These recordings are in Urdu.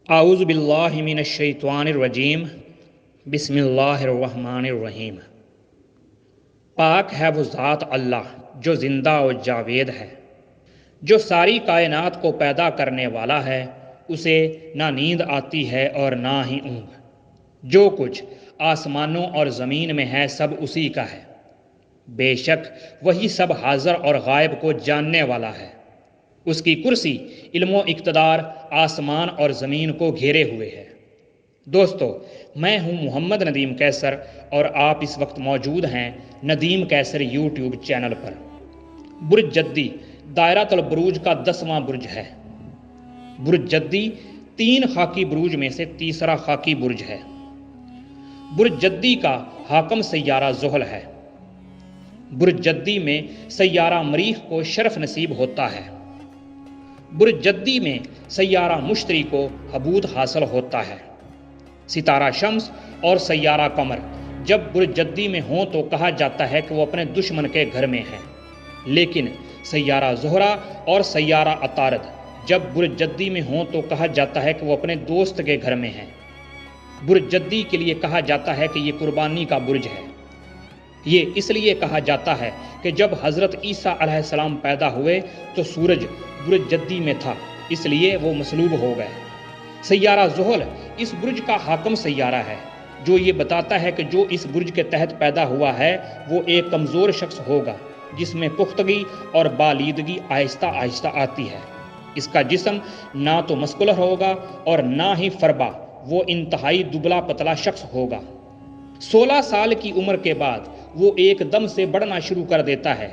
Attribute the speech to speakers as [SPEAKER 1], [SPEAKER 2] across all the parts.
[SPEAKER 1] اعوذ باللہ من الشیطان الرجیم بسم اللہ الرحمن الرحیم۔ پاک ہے وہ ذات اللہ جو زندہ و جاوید ہے، جو ساری کائنات کو پیدا کرنے والا ہے۔ اسے نہ نیند آتی ہے اور نہ ہی اونگ۔ جو کچھ آسمانوں اور زمین میں ہے سب اسی کا ہے۔ بے شک وہی سب حاضر اور غائب کو جاننے والا ہے۔ اس کی کرسی علم و اقتدار آسمان اور زمین کو گھیرے ہوئے ہے۔ دوستو، میں ہوں محمد ندیم کیسر اور آپ اس وقت موجود ہیں ندیم کیسر یوٹیوب چینل پر۔ برج جدی دائرۃ البروج کا 10واں برج ہے۔ برج جدی 3 خاکی برج میں سے تیسرا خاکی برج ہے۔ برج جدی کا حاکم سیارہ زحل ہے۔ برج جدی میں سیارہ مریخ کو شرف نصیب ہوتا ہے۔ برج جدی میں سیارہ مشتری کو حبوط حاصل ہوتا ہے۔ ستارہ شمس اور سیارہ قمر جب برج جدی میں ہوں تو کہا جاتا ہے کہ وہ اپنے دشمن کے گھر میں ہیں، لیکن سیارہ زہرہ اور سیارہ عطارد جب برج جدی میں ہوں تو کہا جاتا ہے کہ وہ اپنے دوست کے گھر میں ہیں۔ برج جدی کے لیے کہا جاتا ہے کہ یہ قربانی کا برج ہے۔ یہ اس لیے کہا جاتا ہے کہ جب حضرت عیسیٰ علیہ السلام پیدا ہوئے تو سورج برج جدی میں تھا، اس لیے وہ مصلوب ہو گئے۔ سیارہ زحل اس برج کا حاکم سیارہ ہے، جو یہ بتاتا ہے کہ جو اس برج کے تحت پیدا ہوا ہے وہ ایک کمزور شخص ہوگا، جس میں پختگی اور بالیدگی آہستہ آہستہ آتی ہے۔ اس کا جسم نہ تو مسکولر ہوگا اور نہ ہی فربا، وہ انتہائی دبلا پتلا شخص ہوگا۔ 16 سال کی عمر کے بعد وہ ایک دم سے بڑھنا شروع کر دیتا ہے۔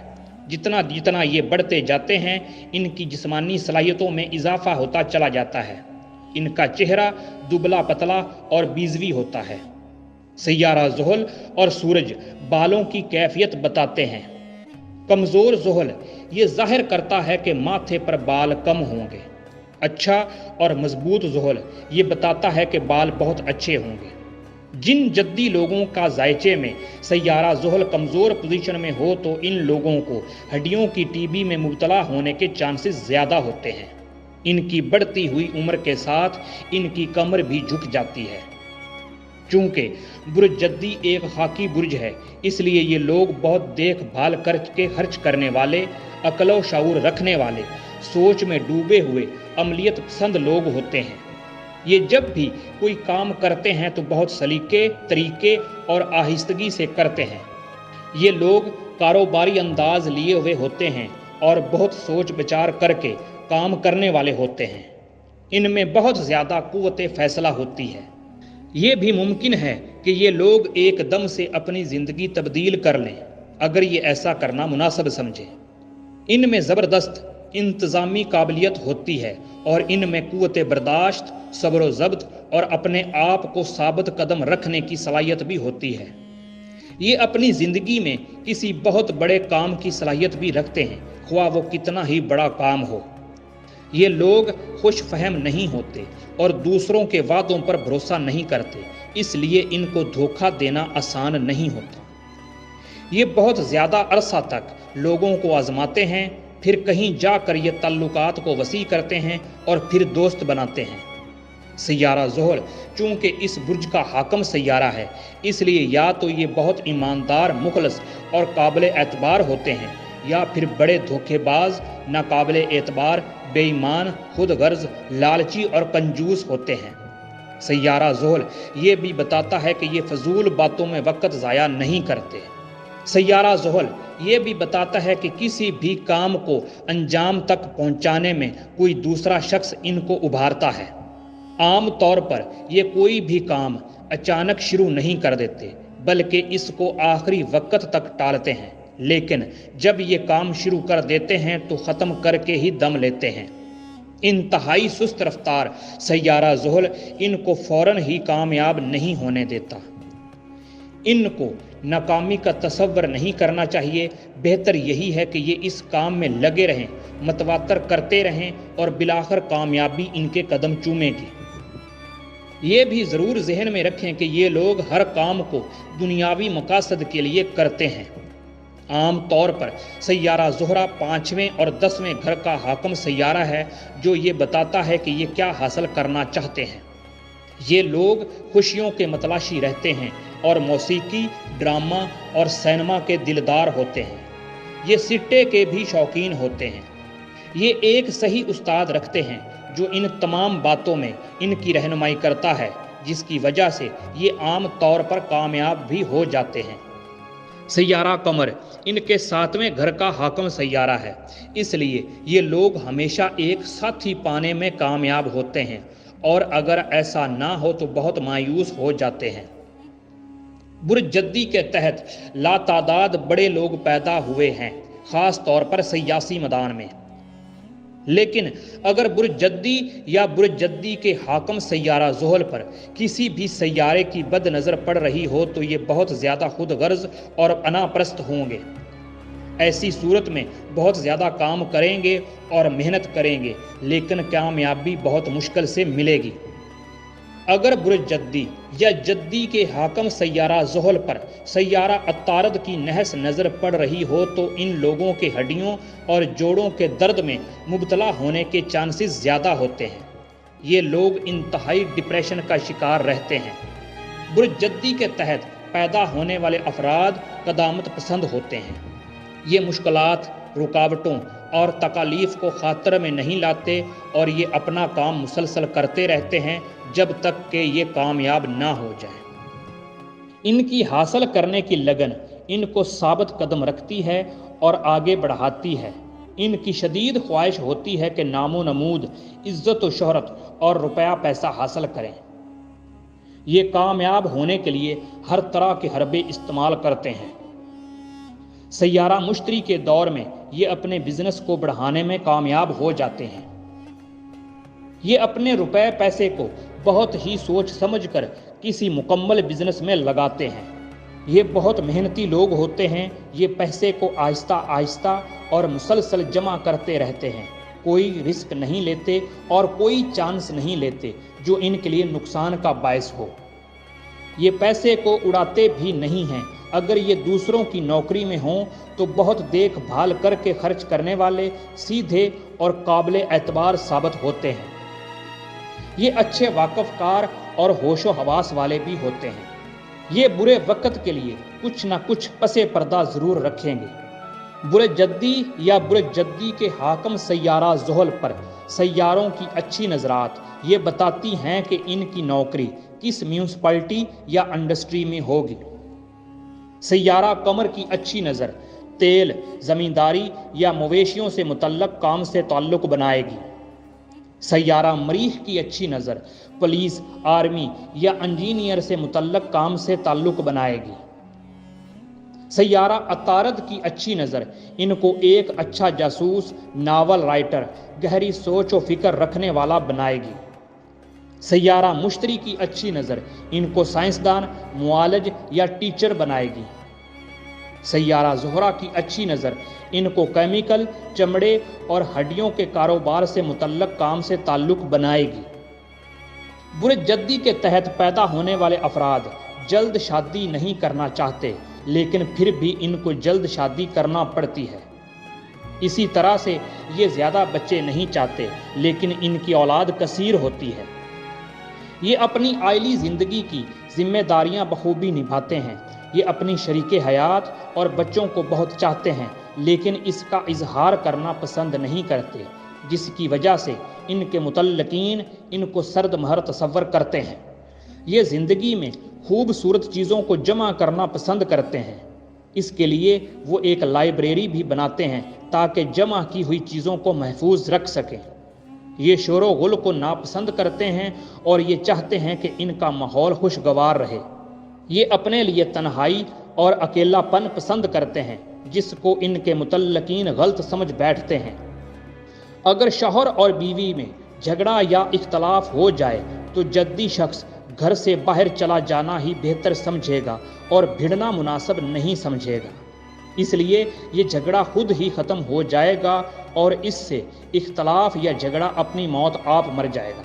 [SPEAKER 1] جتنا جتنا یہ بڑھتے جاتے ہیں ان کی جسمانی صلاحیتوں میں اضافہ ہوتا چلا جاتا ہے۔ ان کا چہرہ دبلا پتلا اور بیضوی ہوتا ہے۔ سیارہ زحل اور سورج بالوں کی کیفیت بتاتے ہیں۔ کمزور زحل یہ ظاہر کرتا ہے کہ ماتھے پر بال کم ہوں گے۔ اچھا اور مضبوط زحل یہ بتاتا ہے کہ بال بہت اچھے ہوں گے۔ جن جدی لوگوں کا ذائچے میں سیارہ زحل کمزور پوزیشن میں ہو تو ان لوگوں کو ہڈیوں کی ٹی بی میں مبتلا ہونے کے چانسز زیادہ ہوتے ہیں۔ ان کی بڑھتی ہوئی عمر کے ساتھ ان کی کمر بھی جھک جاتی ہے۔ چونکہ برج جدی ایک خاکی برج ہے، اس لیے یہ لوگ بہت دیکھ بھال کر کے خرچ کرنے والے، عقل و شعور رکھنے والے، سوچ میں ڈوبے ہوئے، عملیت پسند لوگ ہوتے ہیں۔ یہ جب بھی کوئی کام کرتے ہیں تو بہت سلیقے، طریقے اور آہستگی سے کرتے ہیں۔ یہ لوگ کاروباری انداز لیے ہوئے ہوتے ہیں اور بہت سوچ بچار کر کے کام کرنے والے ہوتے ہیں۔ ان میں بہت زیادہ قوت فیصلہ ہوتی ہے۔ یہ بھی ممکن ہے کہ یہ لوگ ایک دم سے اپنی زندگی تبدیل کر لیں اگر یہ ایسا کرنا مناسب سمجھیں۔ ان میں زبردست انتظامی قابلیت ہوتی ہے اور ان میں قوت برداشت، صبر و ضبط اور اپنے آپ کو ثابت قدم رکھنے کی صلاحیت بھی ہوتی ہے۔ یہ اپنی زندگی میں کسی بہت بڑے کام کی صلاحیت بھی رکھتے ہیں، خواہ وہ کتنا ہی بڑا کام ہو۔ یہ لوگ خوش فہم نہیں ہوتے اور دوسروں کے وعدوں پر بھروسہ نہیں کرتے، اس لیے ان کو دھوکہ دینا آسان نہیں ہوتا۔ یہ بہت زیادہ عرصہ تک لوگوں کو آزماتے ہیں، پھر کہیں جا کر یہ تعلقات کو وسیع کرتے ہیں اور پھر دوست بناتے ہیں۔ سیارہ زحل چونکہ اس برج کا حاکم سیارہ ہے، اس لیے یا تو یہ بہت ایماندار، مخلص اور قابل اعتبار ہوتے ہیں، یا پھر بڑے دھوکے باز، ناقابل اعتبار، بے ایمان، خود غرض، لالچی اور کنجوس ہوتے ہیں۔ سیارہ زحل یہ بھی بتاتا ہے کہ یہ فضول باتوں میں وقت ضائع نہیں کرتے۔ سیارہ زحل یہ بھی بتاتا ہے کہ کسی بھی کام کو انجام تک پہنچانے میں کوئی دوسرا شخص ان کو ابھارتا ہے۔ عام طور پر یہ کوئی بھی کام اچانک شروع نہیں کر دیتے، بلکہ اس کو آخری وقت تک ٹالتے ہیں، لیکن جب یہ کام شروع کر دیتے ہیں تو ختم کر کے ہی دم لیتے ہیں۔ انتہائی سست رفتار سیارہ زحل ان کو فوراً ہی کامیاب نہیں ہونے دیتا۔ ان کو ناکامی کا تصور نہیں کرنا چاہیے، بہتر یہی ہے کہ یہ اس کام میں لگے رہیں، متواتر کرتے رہیں اور بالآخر کامیابی ان کے قدم چومے گی۔ یہ بھی ضرور ذہن میں رکھیں کہ یہ لوگ ہر کام کو دنیاوی مقاصد کے لیے کرتے ہیں۔ عام طور پر سیارہ زہرہ 5ویں اور 10ویں گھر کا حاکم سیارہ ہے، جو یہ بتاتا ہے کہ یہ کیا حاصل کرنا چاہتے ہیں۔ یہ لوگ خوشیوں کے متلاشی رہتے ہیں اور موسیقی، ڈرامہ اور سینما کے دلدار ہوتے ہیں۔ یہ سٹے کے بھی شوقین ہوتے ہیں۔ یہ ایک صحیح استاد رکھتے ہیں جو ان تمام باتوں میں ان کی رہنمائی کرتا ہے، جس کی وجہ سے یہ عام طور پر کامیاب بھی ہو جاتے ہیں۔ سیارہ قمر ان کے 7ویں گھر کا حاکم سیارہ ہے، اس لیے یہ لوگ ہمیشہ ایک ساتھی پانے میں کامیاب ہوتے ہیں، اور اگر ایسا نہ ہو تو بہت مایوس ہو جاتے ہیں۔ برج جدی کے تحت لاتعداد بڑے لوگ پیدا ہوئے ہیں، خاص طور پر سیاسی میدان میں۔ لیکن اگر برج جدی یا برج جدی کے حاکم سیارہ زحل پر کسی بھی سیارے کی بد نظر پڑ رہی ہو تو یہ بہت زیادہ خود غرض اور انا پرست ہوں گے۔ ایسی صورت میں بہت زیادہ کام کریں گے اور محنت کریں گے، لیکن کامیابی بہت مشکل سے ملے گی۔ اگر برج جدی یا جدی کے حاکم سیارہ زحل پر سیارہ عطارد کی نحس نظر پڑ رہی ہو تو ان لوگوں کے ہڈیوں اور جوڑوں کے درد میں مبتلا ہونے کے چانسز زیادہ ہوتے ہیں۔ یہ لوگ انتہائی ڈپریشن کا شکار رہتے ہیں۔ برج جدی کے تحت پیدا ہونے والے افراد قدامت پسند ہوتے ہیں۔ یہ مشکلات، رکاوٹوں اور تکالیف کو خاطر میں نہیں لاتے اور یہ اپنا کام مسلسل کرتے رہتے ہیں جب تک کہ یہ کامیاب نہ ہو جائیں۔ ان کی حاصل کرنے کی لگن ان کو ثابت قدم رکھتی ہے اور آگے بڑھاتی ہے۔ ان کی شدید خواہش ہوتی ہے کہ نام و نمود، عزت و شہرت اور روپیہ پیسہ حاصل کریں۔ یہ کامیاب ہونے کے لیے ہر طرح کے حربے استعمال کرتے ہیں۔ سیارہ مشتری کے دور میں یہ اپنے بزنس کو بڑھانے میں کامیاب ہو جاتے ہیں۔ یہ اپنے روپے پیسے کو بہت ہی سوچ سمجھ کر کسی مکمل بزنس میں لگاتے ہیں۔ یہ بہت محنتی لوگ ہوتے ہیں۔ یہ پیسے کو آہستہ آہستہ اور مسلسل جمع کرتے رہتے ہیں، کوئی رسک نہیں لیتے اور کوئی چانس نہیں لیتے جو ان کے لیے نقصان کا باعث ہو۔ یہ پیسے کو اڑاتے بھی نہیں ہیں۔ اگر یہ دوسروں کی نوکری میں ہوں تو بہت دیکھ بھال کر کے خرچ کرنے والے، سیدھے اور قابل اعتبار ثابت ہوتے ہیں۔ یہ اچھے واقف کار اور ہوش و حواس والے بھی ہوتے ہیں۔ یہ برے وقت کے لیے کچھ نہ کچھ پس پردہ ضرور رکھیں گے۔ برج جدی یا برج جدی کے حاکم سیارہ زحل پر سیاروں کی اچھی نظرات یہ بتاتی ہیں کہ ان کی نوکری کس میونسپلٹی یا انڈسٹری میں ہوگی۔ سیارہ قمر کی اچھی نظر تیل، زمینداری یا مویشیوں سے متعلق کام سے تعلق بنائے گی۔ سیارہ مریخ کی اچھی نظر پولیس، آرمی یا انجینئر سے متعلق کام سے تعلق بنائے گی۔ سیارہ عطارد کی اچھی نظر ان کو ایک اچھا جاسوس، ناول رائٹر، گہری سوچ و فکر رکھنے والا بنائے گی۔ سیارہ مشتری کی اچھی نظر ان کو سائنسدان، معالج یا ٹیچر بنائے گی۔ سیارہ زہرہ کی اچھی نظر ان کو کیمیکل، چمڑے اور ہڈیوں کے کاروبار سے متعلق کام سے تعلق بنائے گی۔ برج جدی کے تحت پیدا ہونے والے افراد جلد شادی نہیں کرنا چاہتے، لیکن پھر بھی ان کو جلد شادی کرنا پڑتی ہے۔ اسی طرح سے یہ زیادہ بچے نہیں چاہتے، لیکن ان کی اولاد کثیر ہوتی ہے۔ یہ اپنی عائلی زندگی کی ذمہ داریاں بخوبی نبھاتے ہیں۔ یہ اپنی شریک حیات اور بچوں کو بہت چاہتے ہیں، لیکن اس کا اظہار کرنا پسند نہیں کرتے، جس کی وجہ سے ان کے متعلقین ان کو سرد مہر تصور کرتے ہیں۔ یہ زندگی میں خوبصورت چیزوں کو جمع کرنا پسند کرتے ہیں۔ اس کے لیے وہ ایک لائبریری بھی بناتے ہیں تاکہ جمع کی ہوئی چیزوں کو محفوظ رکھ سکیں۔ یہ شور و غل کو ناپسند کرتے ہیں اور یہ چاہتے ہیں کہ ان کا ماحول خوشگوار رہے۔ یہ اپنے لیے تنہائی اور اکیلا پن پسند کرتے ہیں، جس کو ان کے متعلقین غلط سمجھ بیٹھتے ہیں۔ اگر شوہر اور بیوی میں جھگڑا یا اختلاف ہو جائے تو جدی شخص گھر سے باہر چلا جانا ہی بہتر سمجھے گا اور بھیڑنا مناسب نہیں سمجھے گا۔ اس لیے یہ جھگڑا خود ہی ختم ہو جائے گا اور اس سے اختلاف یا جھگڑا اپنی موت آپ مر جائے گا۔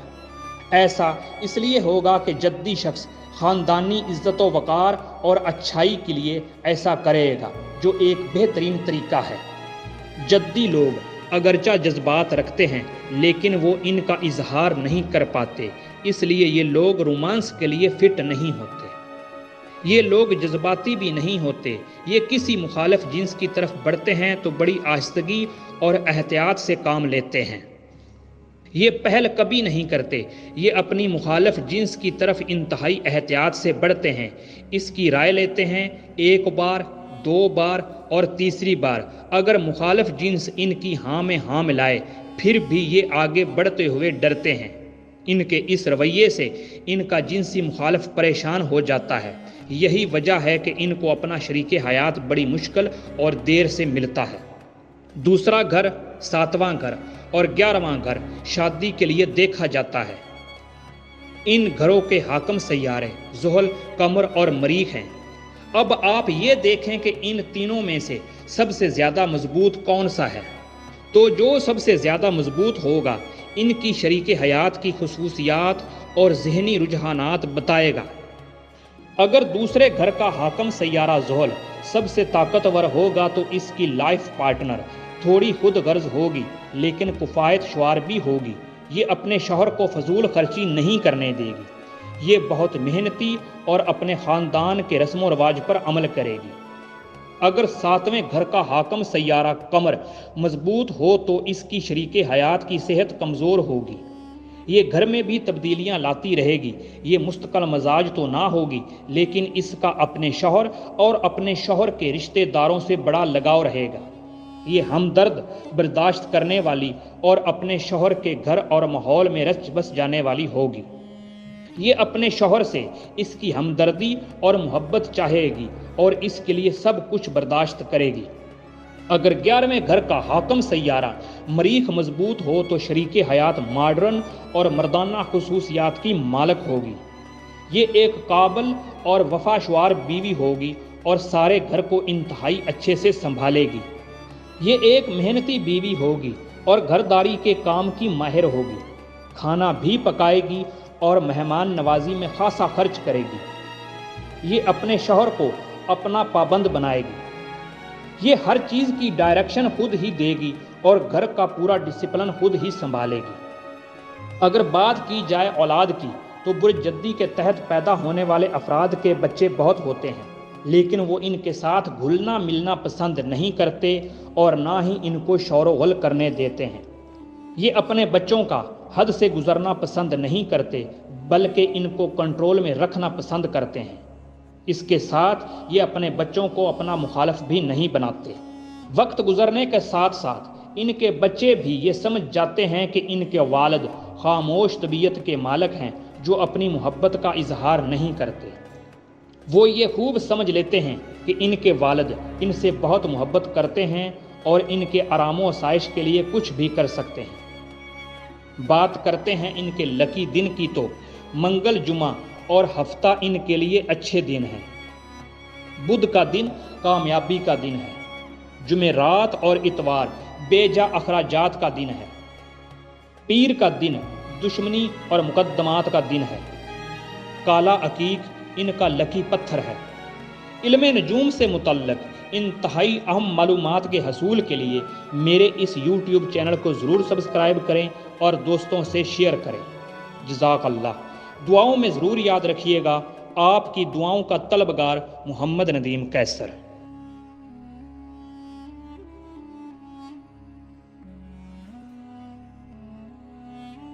[SPEAKER 1] ایسا اس لیے ہوگا کہ جدی شخص خاندانی عزت و وقار اور اچھائی کے لیے ایسا کرے گا، جو ایک بہترین طریقہ ہے۔ جدی لوگ اگرچہ جذبات رکھتے ہیں لیکن وہ ان کا اظہار نہیں کر پاتے، اس لیے یہ لوگ رومانس کے لیے فٹ نہیں ہوتے۔ یہ لوگ جذباتی بھی نہیں ہوتے، یہ کسی مخالف جنس کی طرف بڑھتے ہیں تو بڑی آہستگی اور احتیاط سے کام لیتے ہیں۔ یہ پہل کبھی نہیں کرتے، یہ اپنی مخالف جنس کی طرف انتہائی احتیاط سے بڑھتے ہیں، اس کی رائے لیتے ہیں، ایک بار، دو بار اور تیسری بار اگر مخالف جنس ان کی ہاں میں ہاں ملائے پھر بھی یہ آگے بڑھتے ہوئے ڈرتے ہیں۔ ان کے اس رویے سے ان کا جنسی مخالف پریشان ہو جاتا ہے، یہی وجہ ہے کہ ان کو اپنا شریک حیات بڑی مشکل اور دیر سے ملتا ہے۔ دوسرا گھر، 7واں گھر اور 11واں گھر شادی کے لیے دیکھا جاتا ہے۔ ان گھروں کے حاکم سیارے زحل، قمر اور مریخ ہیں۔ اب آپ یہ دیکھیں کہ ان تینوں میں سے سب سے زیادہ مضبوط کون سا ہے، تو جو سب سے زیادہ مضبوط ہوگا ان کی شریک حیات کی خصوصیات اور ذہنی رجحانات بتائے گا۔ اگر دوسرے گھر کا حاکم سیارہ زحل سب سے طاقتور ہوگا تو اس کی لائف پارٹنر تھوڑی خود غرض ہوگی لیکن کفایت شعار بھی ہوگی۔ یہ اپنے شوہر کو فضول خرچی نہیں کرنے دے گی، یہ بہت محنتی اور اپنے خاندان کے رسم و رواج پر عمل کرے گی۔ اگر 7ویں گھر کا حاکم سیارہ قمر مضبوط ہو تو اس کی شریک حیات کی صحت کمزور ہوگی، یہ گھر میں بھی تبدیلیاں لاتی رہے گی، یہ مستقل مزاج تو نہ ہوگی لیکن اس کا اپنے شوہر اور اپنے شوہر کے رشتہ داروں سے بڑا لگاؤ رہے گا۔ یہ ہمدرد، برداشت کرنے والی اور اپنے شوہر کے گھر اور ماحول میں رچ بس جانے والی ہوگی۔ یہ اپنے شوہر سے اس کی ہمدردی اور محبت چاہے گی اور اس کے لیے سب کچھ برداشت کرے گی۔ اگر 11ویں گھر کا حاکم سیارہ مریخ مضبوط ہو تو شریک حیات ماڈرن اور مردانہ خصوصیات کی مالک ہوگی، یہ ایک قابل اور وفاشوار بیوی ہوگی اور سارے گھر کو انتہائی اچھے سے سنبھالے گی۔ یہ ایک محنتی بیوی ہوگی اور گھرداری کے کام کی ماہر ہوگی، کھانا بھی پکائے گی اور مہمان نوازی میں خاصا خرچ کرے گی۔ یہ اپنے شوہر کو اپنا پابند بنائے گی، یہ ہر چیز کی ڈائریکشن خود ہی دے گی اور گھر کا پورا ڈسپلن خود ہی سنبھالے گی۔ اگر بات کی جائے اولاد کی تو برج جدی کے تحت پیدا ہونے والے افراد کے بچے بہت ہوتے ہیں لیکن وہ ان کے ساتھ گھلنا ملنا پسند نہیں کرتے اور نہ ہی ان کو شور و غل کرنے دیتے ہیں۔ یہ اپنے بچوں کا حد سے گزرنا پسند نہیں کرتے بلکہ ان کو کنٹرول میں رکھنا پسند کرتے ہیں۔ اس کے ساتھ یہ اپنے بچوں کو اپنا مخالف بھی نہیں بناتے۔ وقت گزرنے کے ساتھ ساتھ ان کے بچے بھی یہ سمجھ جاتے ہیں کہ ان کے والد خاموش طبیعت کے مالک ہیں جو اپنی محبت کا اظہار نہیں کرتے۔ وہ یہ خوب سمجھ لیتے ہیں کہ ان کے والد ان سے بہت محبت کرتے ہیں اور ان کے آرام و آسائش کے لیے کچھ بھی کر سکتے ہیں۔ بات کرتے ہیں ان کے لکی دن کی تو منگل، جمعہ اور ہفتہ ان کے لیے اچھے دن ہیں۔ بدھ کا دن کامیابی کا دن ہے، جمعرات اور اتوار بے جا اخراجات کا دن ہے، پیر کا دن دشمنی اور مقدمات کا دن ہے، کالا عقیق ان کا لکی پتھر ہے۔ علم نجوم سے متعلق انتہائی اہم معلومات کے حصول کے لیے میرے اس یوٹیوب چینل کو ضرور سبسکرائب کریں اور دوستوں سے شیئر کریں۔ جزاک اللہ۔ دعاؤں میں ضرور یاد رکھیے گا، آپ کی دعاؤں کا طلبگار محمد ندیم قیصر۔